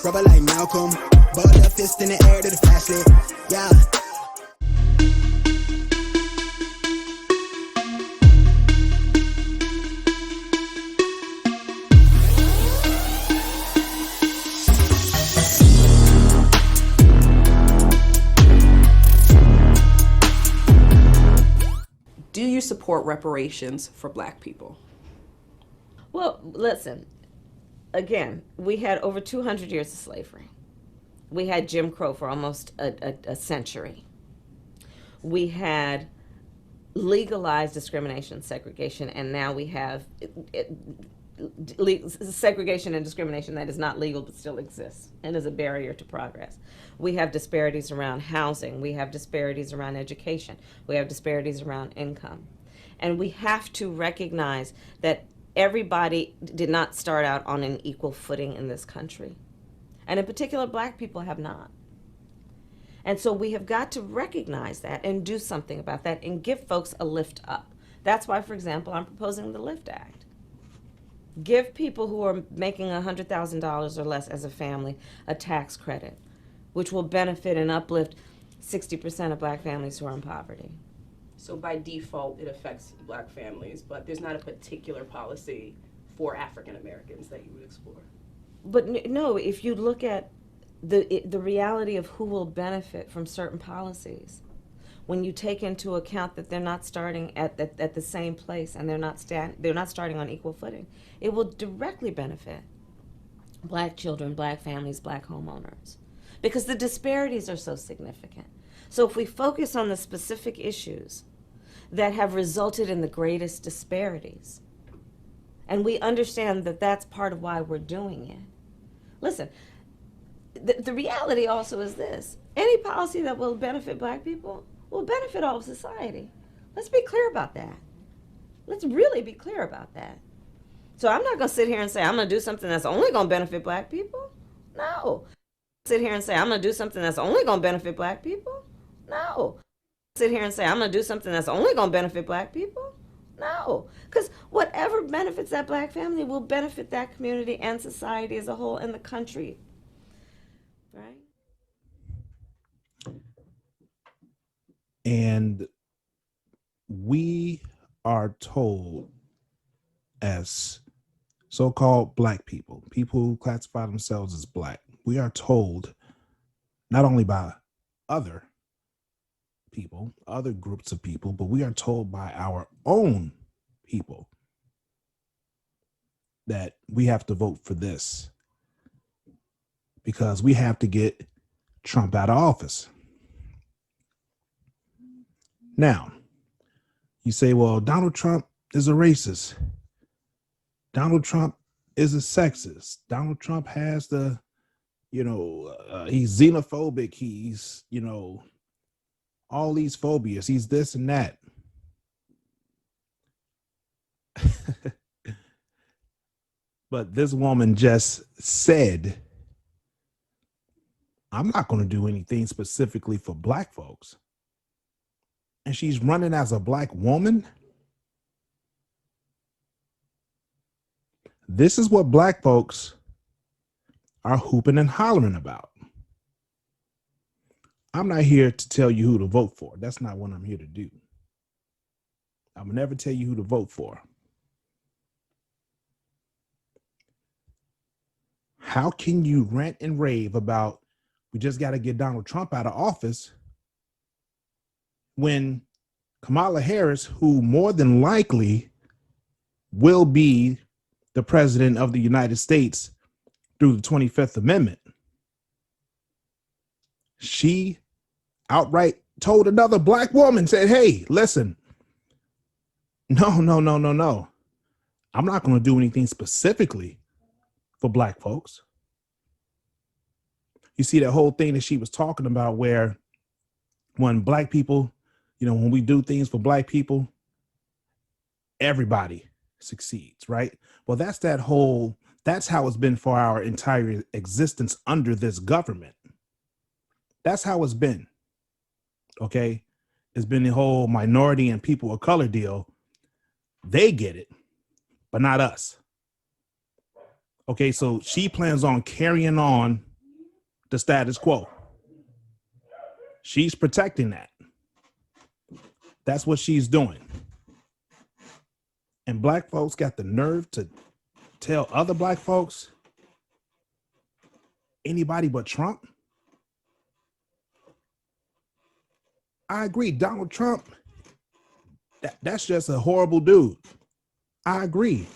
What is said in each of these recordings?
rubber like Malcolm. Ball a fist in the air to the flashlight. Yeah. Do you support reparations for Black people? Well, listen, again, we had over 200 years of slavery. We had Jim Crow for almost a century. We had legalized discrimination, segregation, and now we have segregation and discrimination that is not legal but still exists and is a barrier to progress. We have disparities around housing. We have disparities around education. We have disparities around income. And we have to recognize that everybody did not start out on an equal footing in this country. And in particular, Black people have not. And so we have got to recognize that and do something about that and give folks a lift up. That's why, for example, I'm proposing the LIFT Act. Give people who are making $100,000 or less as a family a tax credit, which will benefit and uplift 60% of Black families who are in poverty. So by default, it affects Black families, but there's not a particular policy for African Americans that you would explore. But no, if you look at the reality of who will benefit from certain policies, when you take into account that they're not starting at the same place and they're not starting on equal footing, it will directly benefit Black children, Black families, Black homeowners, because the disparities are so significant. So if we focus on the specific issues that have resulted in the greatest disparities, and we understand that that's part of why we're doing it. Listen, the reality also is this: any policy that will benefit Black people will benefit all of society. Let's be clear about that. Let's really be clear about that. So I'm not going to sit here and say I'm going to do something that's only going to benefit Black people. No. Sit here and say I'm going to do something that's only going to benefit Black people. No. Sit here and say I'm going to do something that's only going to benefit Black people. No. Because whatever benefits that Black family will benefit that community and society as a whole and the country. Right? And we are told, as so-called Black people, people who classify themselves as Black, we are told not only by other people, other groups of people, but we are told by our own people that we have to vote for this because we have to get Trump out of office. Now, you say, well, Donald Trump is a racist. Donald Trump is a sexist. Donald Trump has the, he's xenophobic. He's, all these phobias. He's this and that. But this woman just said, I'm not going to do anything specifically for Black folks. And she's running as a Black woman. This is what Black folks are hooping and hollering about. I'm not here to tell you who to vote for. That's not what I'm here to do. I will never tell you who to vote for. How can you rant and rave about we just got to get Donald Trump out of office when Kamala Harris, who more than likely will be the president of the United States through the 25th Amendment, she outright told another Black woman, said, hey, listen, no. I'm not going to do anything specifically for Black folks. You see that whole thing that she was talking about where when Black people, when we do things for Black people, everybody succeeds, right? Well, that's how it's been for our entire existence under this government. That's how it's been. Okay. It's been the whole minority and people of color deal. They get it, but not us. Okay. So she plans on carrying on the status quo. She's protecting that. That's what she's doing. And black folks got the nerve to tell other black folks, anybody but Trump. I agree. Donald Trump, that's just a horrible dude. I agree.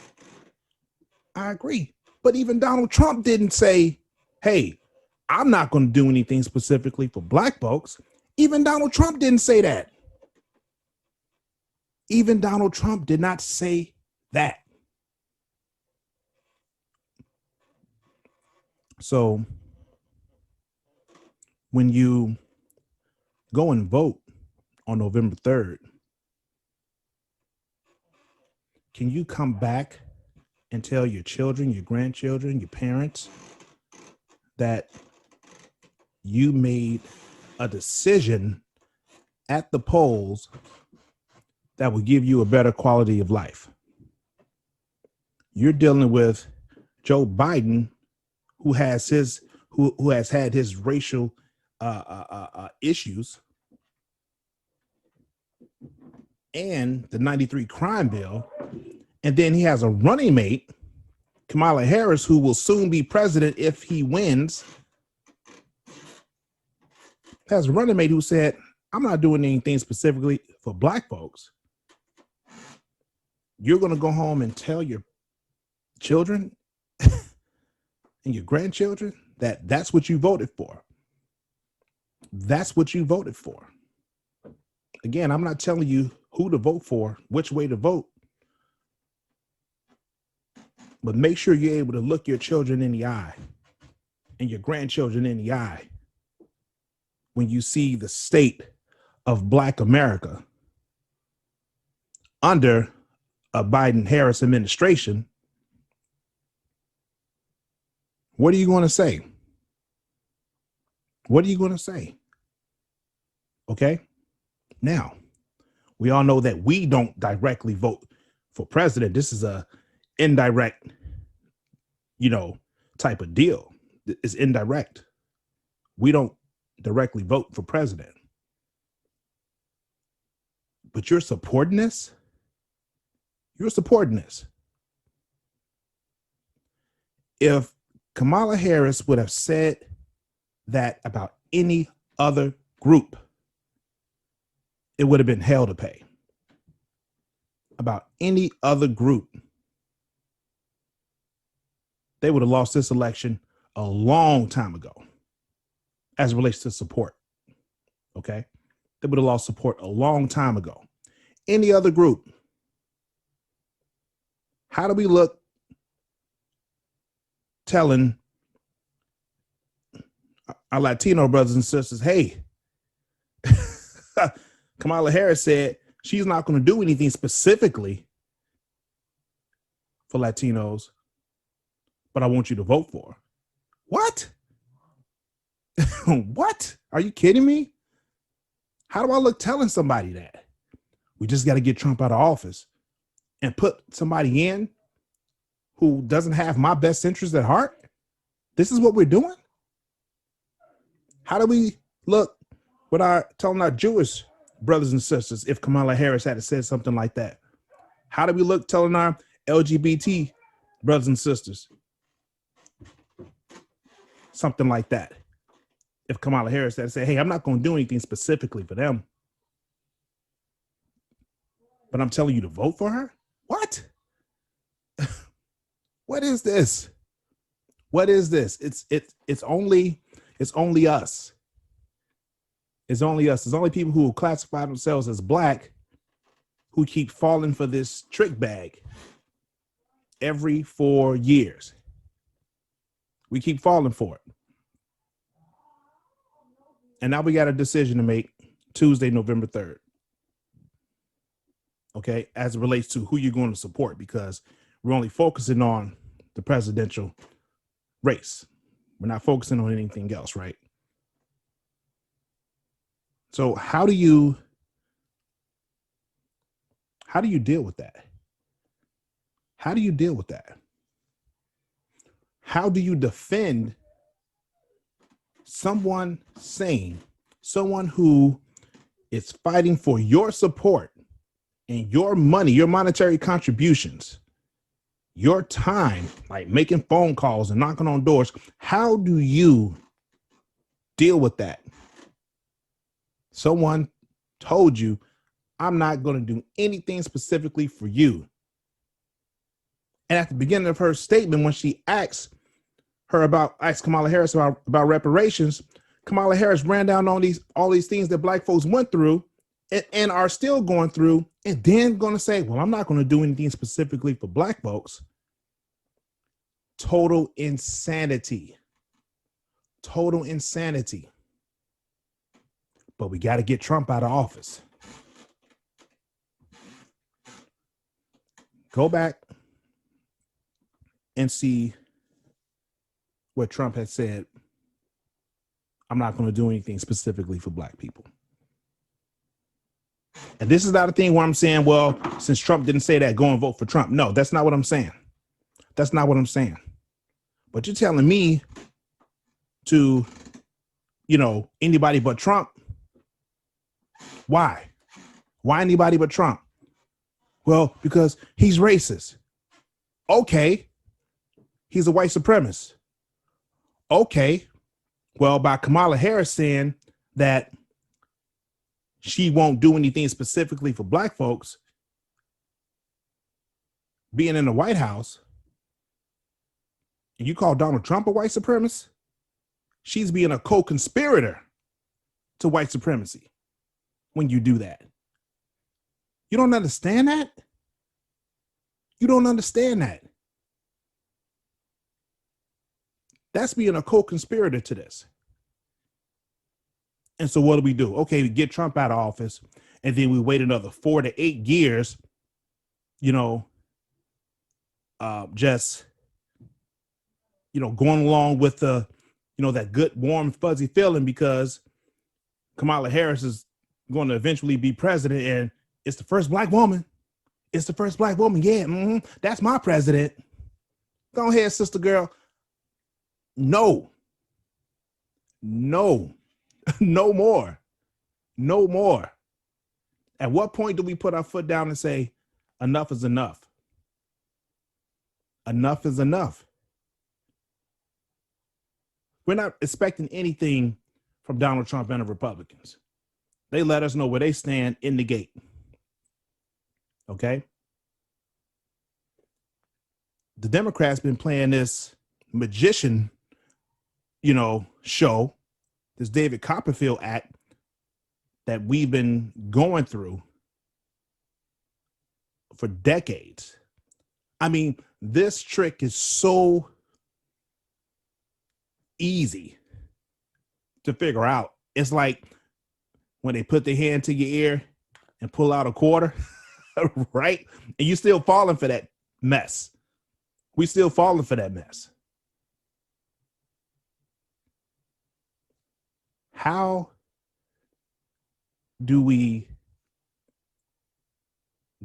But even Donald Trump didn't say, hey, I'm not going to do anything specifically for black folks. Even Donald Trump didn't say that. Even Donald Trump did not say that. So when you go and vote on November 3rd, can you come back and tell your children, your grandchildren, your parents that you made a decision at the polls that will give you a better quality of life? You're dealing with Joe Biden, who has had his racial issues, and the 93 crime bill. And then he has a running mate, Kamala Harris, who will soon be president if he wins. Has a running mate who said, I'm not doing anything specifically for black folks. You're going to go home and tell your children and your grandchildren that that's what you voted for. That's what you voted for. Again, I'm not telling you who to vote for, which way to vote. But make sure you're able to look your children in the eye and your grandchildren in the eye when you see the state of Black America under a Biden-Harris administration. What are you going to say? What are you going to say? Okay. Now, we all know that we don't directly vote for president. This is a indirect, type of deal. It's indirect. We don't directly vote for president. But you're supporting this? You're supporting this. If Kamala Harris would have said that about any other group, it would have been hell to pay. About any other group, they would have lost this election a long time ago as it relates to support. Okay? They would have lost support a long time ago. Any other group. How do we look telling our Latino brothers and sisters, hey, Kamala Harris said she's not going to do anything specifically for Latinos, but I want you to vote for her? What? What? Are you kidding me? How do I look telling somebody that? We just got to get Trump out of office and put somebody in who doesn't have my best interest at heart? This is what we're doing? How do we look with telling our Jewish brothers and sisters if Kamala Harris had said something like that? How do we look telling our LGBT brothers and sisters something like that? If Kamala Harris had said, hey, I'm not going to do anything specifically for them, but I'm telling you to vote for her? What? What is this? What is this? It's only us. It's only us. It's only people who classify themselves as Black who keep falling for this trick bag every 4 years. We keep falling for it. And now we got a decision to make Tuesday, November 3rd. Okay, as it relates to who you're going to support, because we're only focusing on the presidential race. We're not focusing on anything else, right? So how do you deal with that? How do you deal with that? How do you defend someone sane, someone who is fighting for your support and your money, your monetary contributions, your time, like making phone calls and knocking on doors. How do you deal with that? Someone told you, I'm not going to do anything specifically for you. And at the beginning of her statement, when she asked Kamala Harris about reparations, Kamala Harris ran down on all these things that black folks went through and are still going through, and then going to say, well, I'm not going to do anything specifically for black folks. Total insanity. Total insanity. But we got to get Trump out of office. Go back and see what Trump had said. I'm not going to do anything specifically for black people. And this is not a thing where I'm saying, well, since Trump didn't say that, go and vote for Trump. No, that's not what I'm saying. That's not what I'm saying. But you're telling me to, anybody but Trump. Why? Why anybody but Trump? Well, because he's racist. Okay. He's a white supremacist. Okay. Well, by Kamala Harris saying that she won't do anything specifically for black folks, being in the White House, and you call Donald Trump a white supremacist, she's being a co-conspirator to white supremacy when you do that. You don't understand that? You don't understand that. That's being a co-conspirator to this. And so what do? Okay, we get Trump out of office, and then we wait another 4 to 8 years, just, going along with the, that good, warm, fuzzy feeling because Kamala Harris is going to eventually be president, and it's the first black woman. It's the first black woman. Yeah, that's my president. Go ahead, sister girl. No, no more. No more. At what point do we put our foot down and say, enough is enough? Enough is enough. We're not expecting anything from Donald Trump and the Republicans. They let us know where they stand in the gate. Okay? The Democrats been playing this magician, show, this David Copperfield act that we've been going through for decades. I mean, this trick is so easy to figure out. It's like when they put their hand to your ear and pull out a quarter, right? And you still falling for that mess. We still falling for that mess. How do we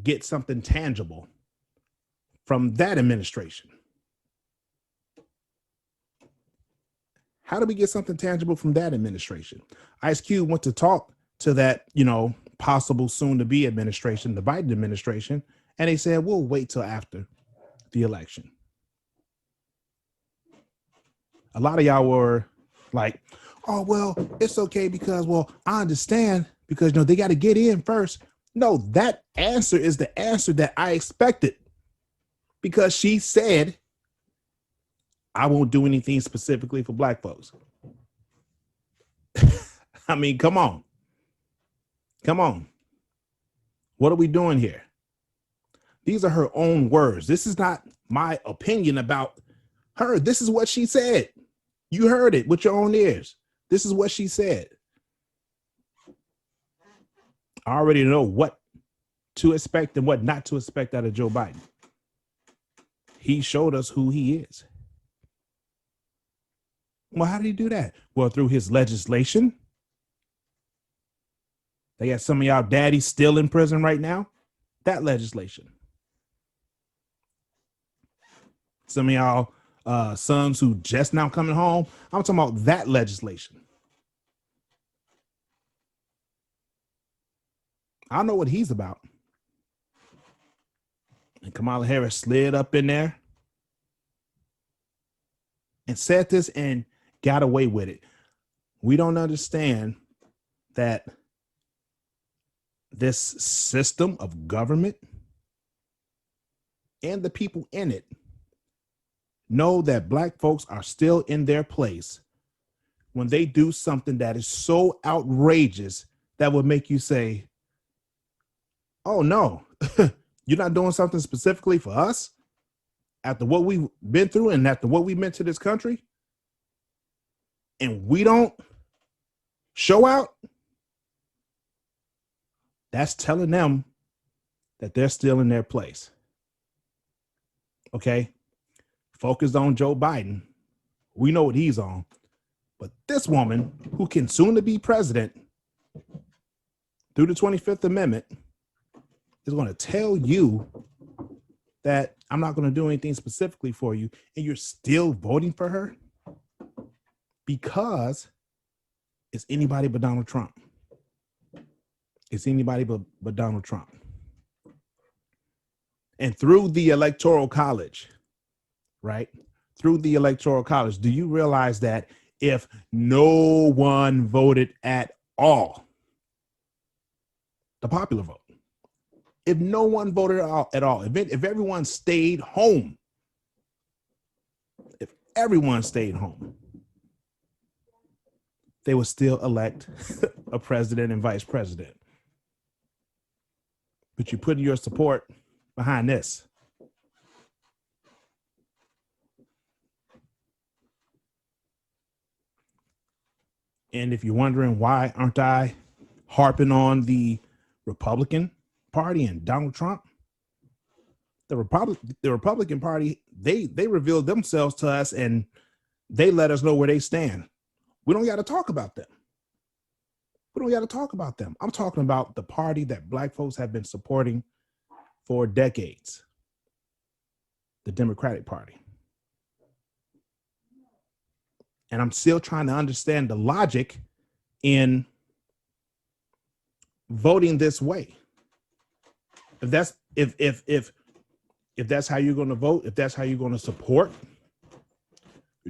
get something tangible from that administration? How do we get something tangible from that administration? Ice Cube went to talk to that, possible soon to be administration, the Biden administration, and they said, we'll wait till after the election. A lot of y'all were like, oh, well, it's okay because, I understand because, they got to get in first. No, that answer is the answer that I expected because she said, I won't do anything specifically for black folks. I mean, come on. Come on. What are we doing here? These are her own words. This is not my opinion about her. This is what she said. You heard it with your own ears. This is what she said. I already know what to expect and what not to expect out of Joe Biden. He showed us who he is. Well, how did he do that? Well, through his legislation. They got some of y'all daddies still in prison right now. That legislation. Some of y'all sons who just now coming home. I'm talking about that legislation. I know what he's about. And Kamala Harris slid up in there and said this and got away with it. We don't understand that this system of government and the people in it know that black folks are still in their place when they do something that is so outrageous that would make you say, oh no, you're not doing something specifically for us after what we've been through and after what we meant to this country, and we don't show out. That's telling them that they're still in their place. Okay. Focused on Joe Biden. We know what he's on. But this woman, who can soon to be president through the 25th Amendment, is going to tell you that I'm not going to do anything specifically for you, and you're still voting for her because it's anybody but Donald Trump. It's anybody but Donald Trump. And through the Electoral College, right? Through the Electoral College, do you realize that if no one voted at all, the popular vote, if no one voted at all, if everyone stayed home, they would still elect a president and vice president. But you put your support behind this. And if you're wondering why aren't I harping on the Republican Party and Donald Trump, the Republican Party, they revealed themselves to us and they let us know where they stand. We don't got to talk about them. I'm talking about the party that black folks have been supporting for decades, the Democratic Party. And I'm still trying to understand the logic in voting this way. If that's how you're going to vote, if that's how you're going to support,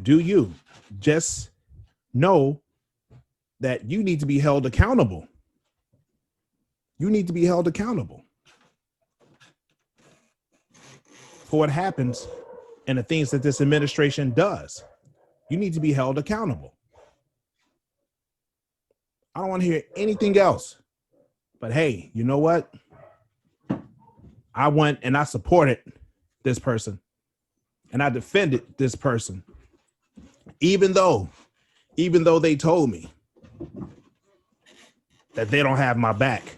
do you just know that you need to be held accountable? You need to be held accountable for what happens and the things that this administration does. You need to be held accountable. I don't want to hear anything else. But hey, you know what? I went and I supported this person and I defended this person, even though they told me that they don't have my back.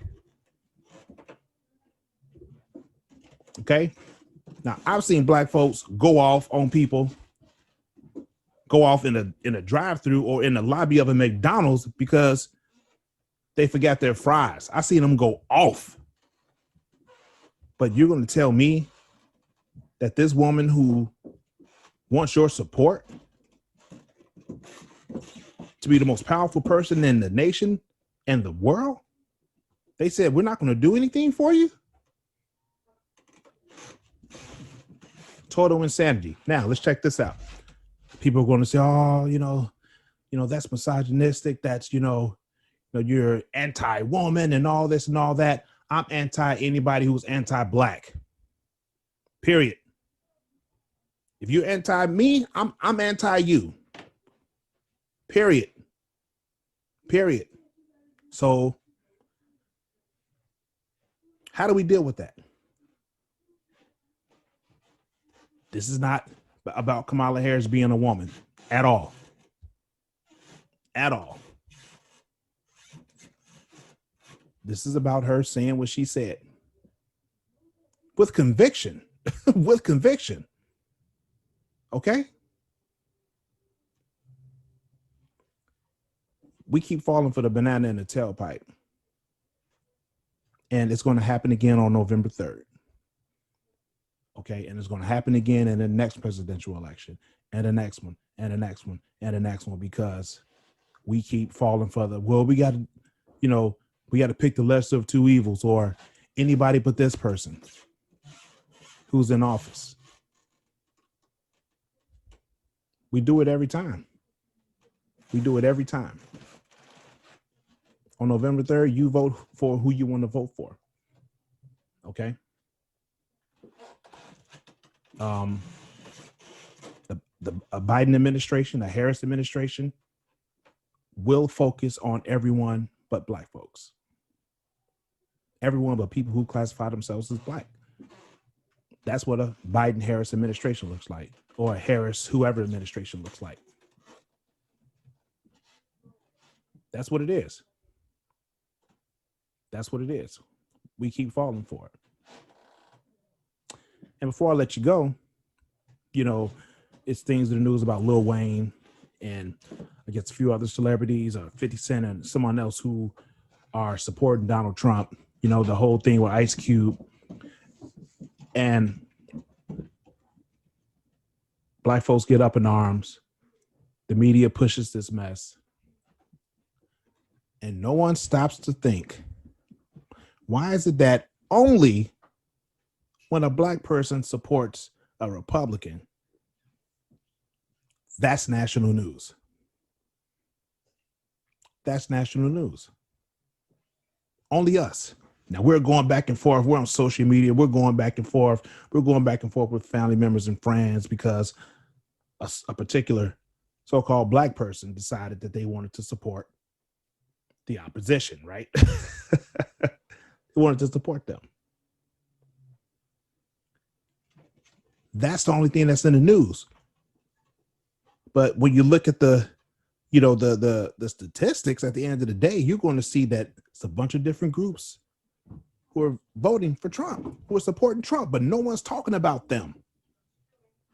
Okay. Now I've seen black folks go off on people, go off in a drive-through or in the lobby of a McDonald's because they forgot their fries. I seen them go off. But you're going to tell me that this woman who wants your support to be the most powerful person in the nation and the world, they said, we're not going to do anything for you? Total insanity. Now, let's check this out. People are going to say, oh, that's misogynistic. That's, you're anti-woman and all this and all that. I'm anti anybody who's anti-black. Period. If you're anti me, I'm anti you. Period. So how do we deal with that? This is not about Kamala Harris being a woman at all. At all. This is about her saying what she said. With conviction. With conviction. Okay? We keep falling for the banana in the tailpipe. And it's going to happen again on November 3rd. Okay. And it's going to happen again in the next presidential election, and the next one, and the next one, and the next one, because we keep falling for the, well, we got to, we got to pick the lesser of two evils, or anybody but this person who's in office. We do it every time. We do it every time. On November 3rd, you vote for who you want to vote for. Okay. The Biden administration, the Harris administration, will focus on everyone but Black folks. Everyone but people who classify themselves as Black. That's what a Biden-Harris administration looks like, or a Harris whoever administration looks like. That's what it is. That's what it is. We keep falling for it. And before I let you go, it's things in the news about Lil Wayne and I guess a few other celebrities, 50 Cent and someone else who are supporting Donald Trump. The whole thing with Ice Cube. And Black folks get up in arms. The media pushes this mess. And no one stops to think, why is it that only when a Black person supports a Republican, that's national news? That's national news. Only us. Now we're going back and forth. We're on social media. We're going back and forth. We're going back and forth with family members and friends because a particular so-called Black person decided that they wanted to support the opposition, right? They wanted to support them. That's the only thing that's in the news. But when you look at the statistics at the end of the day, you're going to see that it's a bunch of different groups who are voting for Trump, who are supporting Trump, but no one's talking about them.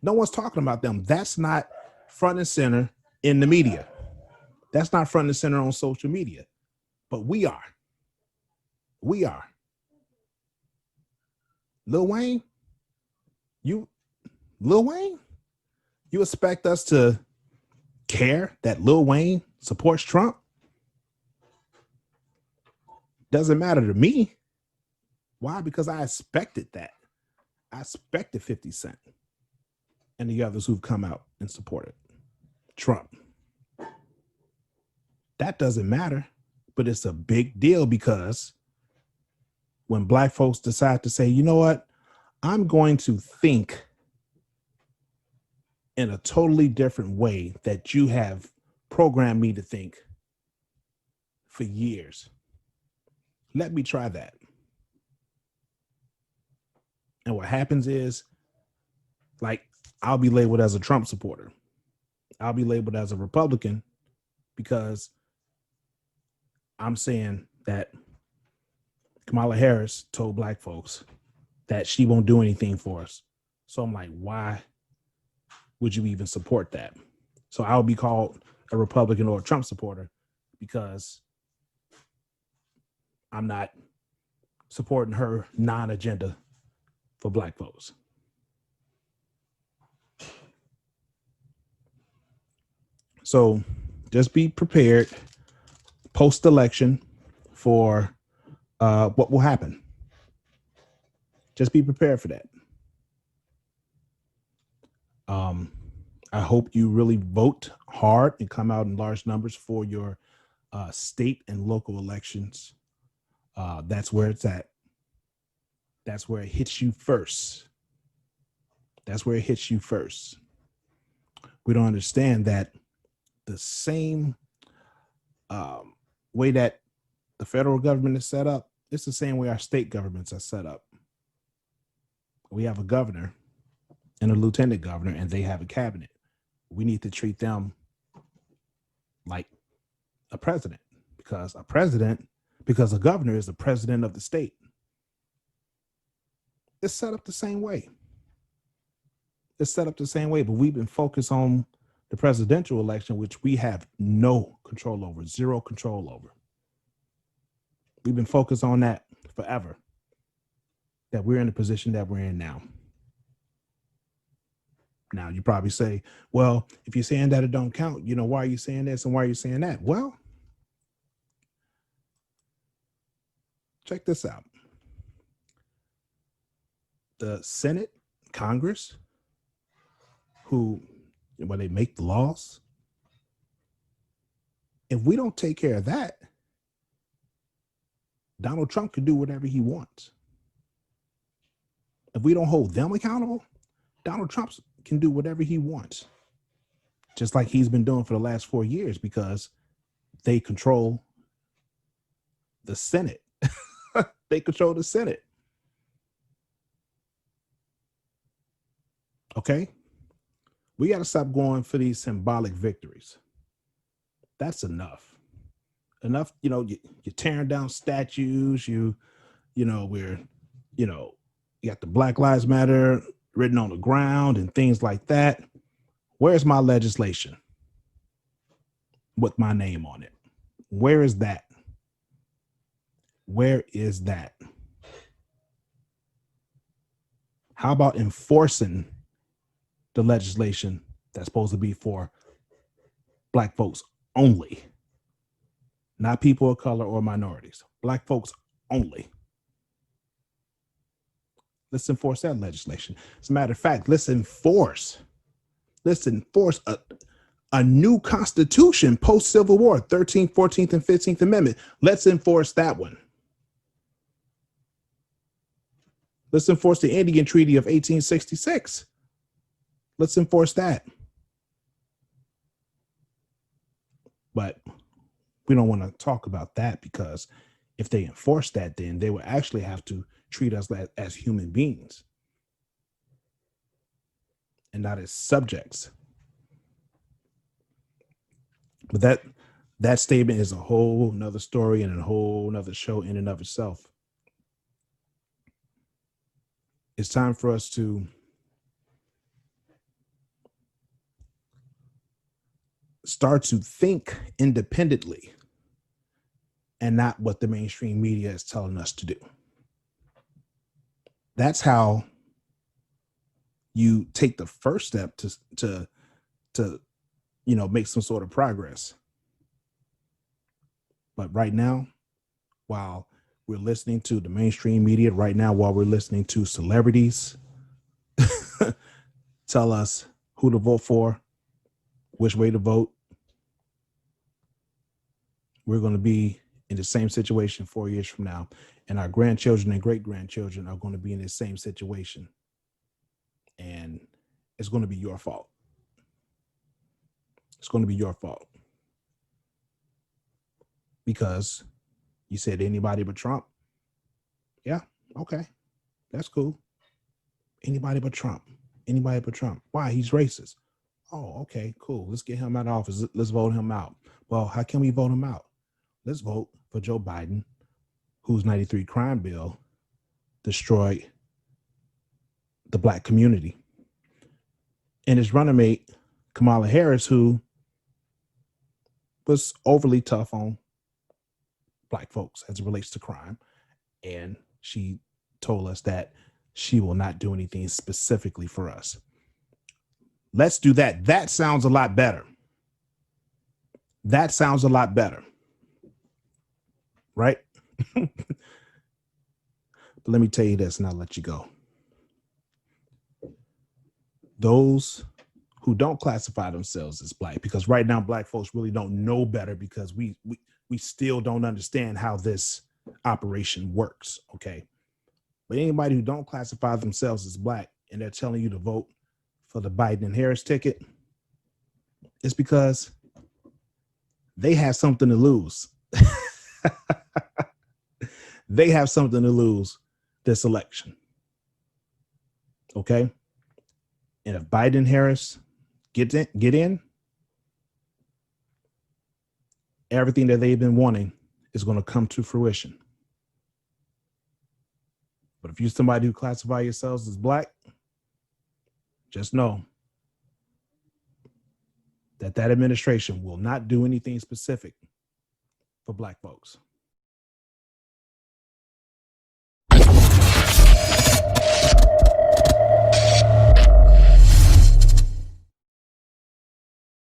No one's talking about them. That's not front and center in the media. That's not front and center on social media. But we are. We are. Lil Wayne, you expect us to care that Lil Wayne supports Trump? Doesn't matter to me. Why? Because I expected that. I expected 50 Cent and the others who've come out and supported Trump. That doesn't matter, but it's a big deal because when Black folks decide to say, you know what, I'm going to think in a totally different way that you have programmed me to think for years. Let me try that. And what happens is, like, I'll be labeled as a Trump supporter. I'll be labeled as a Republican because I'm saying that Kamala Harris told Black folks that she won't do anything for us. So I'm like, why would you even support that? So I'll be called a Republican or a Trump supporter because I'm not supporting her non-agenda for Black folks. So just be prepared post-election for what will happen. Just be prepared for that. I hope you really vote hard and come out in large numbers for your state and local elections. That's where it's at. That's where it hits you first. That's where it hits you first. We don't understand that the same way that the federal government is set up, it's the same way our state governments are set up. We have a governor and a lieutenant governor, and they have a cabinet. We need to treat them like a president because a governor is the president of the state. It's set up the same way. It's set up the same way, but we've been focused on the presidential election, which we have no control over, zero control over. We've been focused on that forever, that we're in the position that we're in now. Now you probably say, well, if you're saying that it don't count, why are you saying this and why are you saying that? Well, check this out. The Senate, Congress, when they make the laws, if we don't take care of that, Donald Trump can do whatever he wants. If we don't hold them accountable, Donald Trump can do whatever he wants, just like he's been doing for the last 4 years, because they control the Senate. They control the Senate. Okay? We got to stop going for these symbolic victories. That's enough. Enough, you're tearing down statues, you got the Black Lives Matter written on the ground and things like that. Where's my legislation with my name on it? Where is that? Where is that? How about enforcing the legislation that's supposed to be for Black folks only? Not people of color or minorities. Black folks only. Let's enforce that legislation. As a matter of fact, let's enforce a new constitution post-Civil War, 13th, 14th, and 15th Amendment. Let's enforce that one. Let's enforce the Indian Treaty of 1866. Let's enforce that. But we don't want to talk about that, because if they enforce that, then they will actually have to treat us as human beings and not as subjects. But that statement is a whole nother story and a whole nother show in and of itself. It's time for us to start to think independently and not what the mainstream media is telling us to do. That's how you take the first step to make some sort of progress. But right now, while we're listening to the mainstream media, while we're listening to celebrities tell us who to vote for, which way to vote, we're going to be in the same situation 4 years from now. And our grandchildren and great-grandchildren are going to be in the same situation. And it's going to be your fault. It's going to be your fault. Because you said anybody but Trump. Yeah, okay. That's cool. Anybody but Trump. Anybody but Trump. Why? He's racist. Oh, okay, cool. Let's get him out of office. Let's vote him out. Well, how can we vote him out? Let's vote for Joe Biden, whose 93 crime bill destroyed the Black community. And his running mate, Kamala Harris, who was overly tough on Black folks as it relates to crime. And she told us that she will not do anything specifically for us. Let's do that. That sounds a lot better. That sounds a lot better. Right? But let me tell you this and I'll let you go. Those who don't classify themselves as Black, because right now Black folks really don't know better, because we still don't understand how this operation works. Okay. But anybody who don't classify themselves as Black and they're telling you to vote for the Biden and Harris ticket, it's because they have something to lose. They have something to lose this election. Okay. And if Biden and Harris get in, everything that they've been wanting is going to come to fruition. But if you're somebody who classify yourselves as Black, just know that administration will not do anything specific for Black folks.